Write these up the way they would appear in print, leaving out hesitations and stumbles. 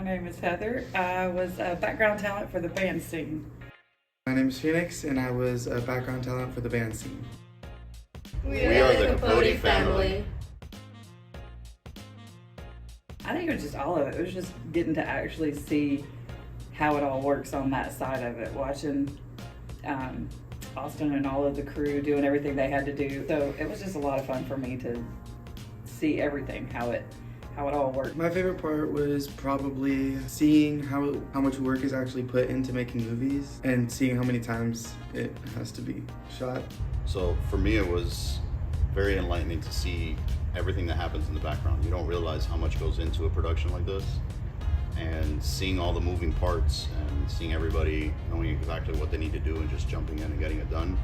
My name is Heather. I was a background talent for the band scene. My name is Pheonix, and I was a background talent for the band scene. We are the Capote family. I think it was just all of it. It was just getting to actually see how it all works on that side of it. Watching Austin and all of the crew doing everything they had to do. So it was just a lot of fun for me to see everything, how it all worked. My favorite part was probably seeing how much work is actually put into making movies and seeing how many times it has to be shot. So for me, it was very enlightening to see everything that happens in the background. You don't realize how much goes into a production like this, and seeing all the moving parts and seeing everybody knowing exactly what they need to do and just jumping in and getting it done.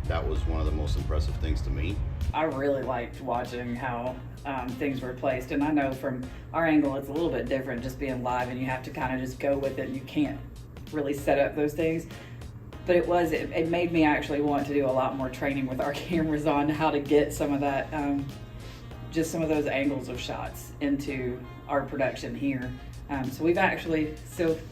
That was one of the most impressive things to me. I really liked watching how things were placed, and I know from our angle it's a little bit different just being live and you have to kind of just go with it and you can't really set up those things. But it made me actually want to do a lot more training with our cameras on how to get some of that, just some of those angles of shots into our production here. So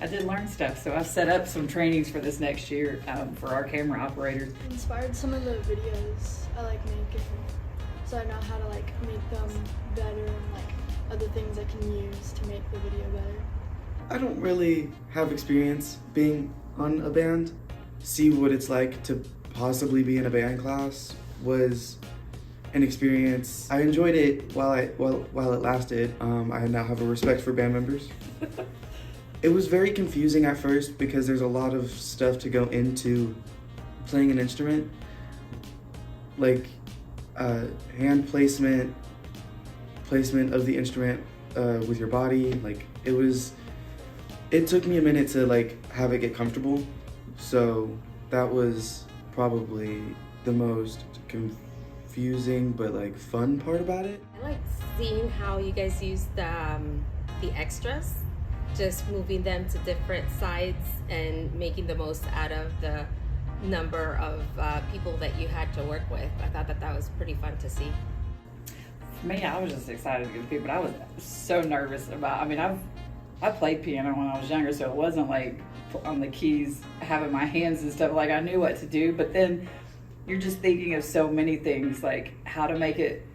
I did learn stuff. So I've set up some trainings for this next year for our camera operators. Inspired some of the videos I like making, so I know how to like make them better and like other things I can use to make the video better. I don't really have experience being on a band. See what it's like to possibly be in a band class was an experience. I enjoyed it while it lasted. I now have a respect for band members. It was very confusing at first because there's a lot of stuff to go into playing an instrument, like hand placement of the instrument with your body. Like it took me a minute to like have it get comfortable. So that was probably the most confusing but like fun part about it. I like seeing how you guys use the extras, just moving them to different sides and making the most out of the number of people that you had to work with. I thought that was pretty fun to see. For me, I was just excited to get people, but I was so nervous about, I played piano when I was younger, so it wasn't like on the keys having my hands and stuff, like I knew what to do, but then you're just thinking of so many things, like how to make it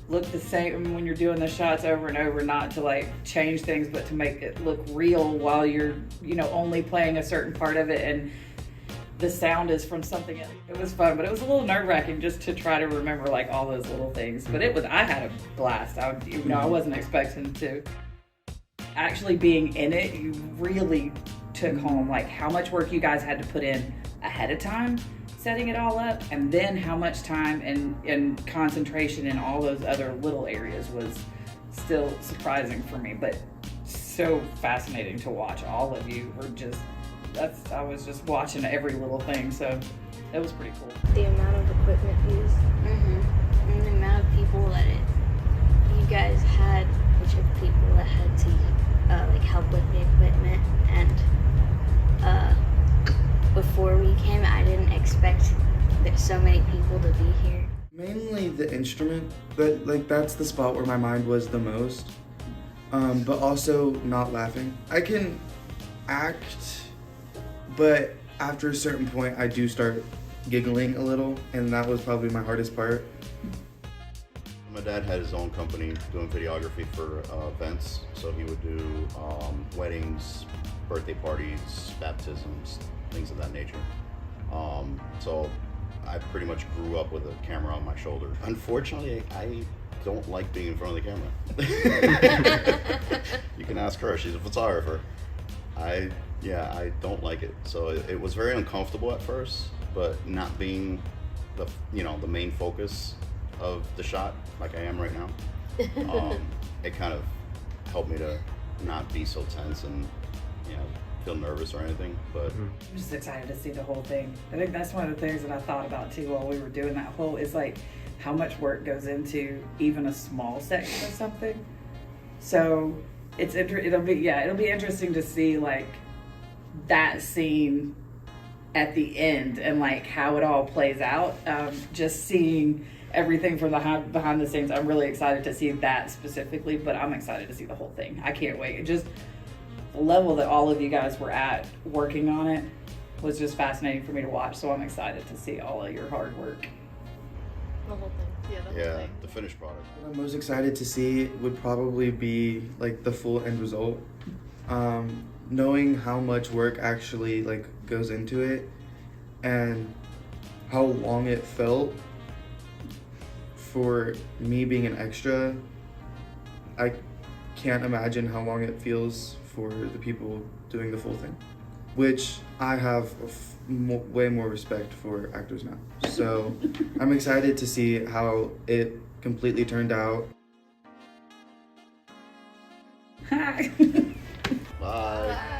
look the same when you're doing the shots over and over, not to like change things, but to make it look real while you're, only playing a certain part of it and the sound is from something else. It was fun, but it was a little nerve-wracking just to try to remember like all those little things. But I had a blast. I wasn't expecting to. Actually being in it, you really took home like how much work you guys had to put in ahead of time setting it all up, and then how much time and concentration in all those other little areas was still surprising for me, but so fascinating to watch. All of you were I was just watching every little thing, so it was pretty cool. The amount of equipment used, and the amount of people that you guys had, which of people that had to help with the equipment, and before we came, I didn't expect that so many people to be here. Mainly the instrument, that's the spot where my mind was the most, but also not laughing. I can act, but after a certain point I do start giggling a little, and that was probably my hardest part. My dad had his own company doing videography for events, so he would do weddings, birthday parties, baptisms, things of that nature. So I pretty much grew up with a camera on my shoulder. Unfortunately, I don't like being in front of the camera. You can ask her, she's a photographer. I don't like it. So it was very uncomfortable at first, but not being the main focus of the shot like I am right now, it kind of helped me to not be so tense and feel nervous or anything. But I'm just excited to see the whole thing. I think that's one of the things that I thought about too while we were doing that whole, is like how much work goes into even a small section of something. So it'll be interesting to see like that scene at the end and like how it all plays out. Just seeing everything from behind the scenes, I'm really excited to see that specifically, but I'm excited to see the whole thing. I can't wait. the level that all of you guys were at working on it was just fascinating for me to watch. So I'm excited to see all of your hard work. The whole thing. Yeah, the whole Yeah, thing. the finished product. What I'm most excited to see would probably be like the full end result. Knowing how much work actually like goes into it and how long it felt for me being an extra. I can't imagine how long it feels for the people doing the full thing, which I have way more respect for actors now. So I'm excited to see how it completely turned out. Bye.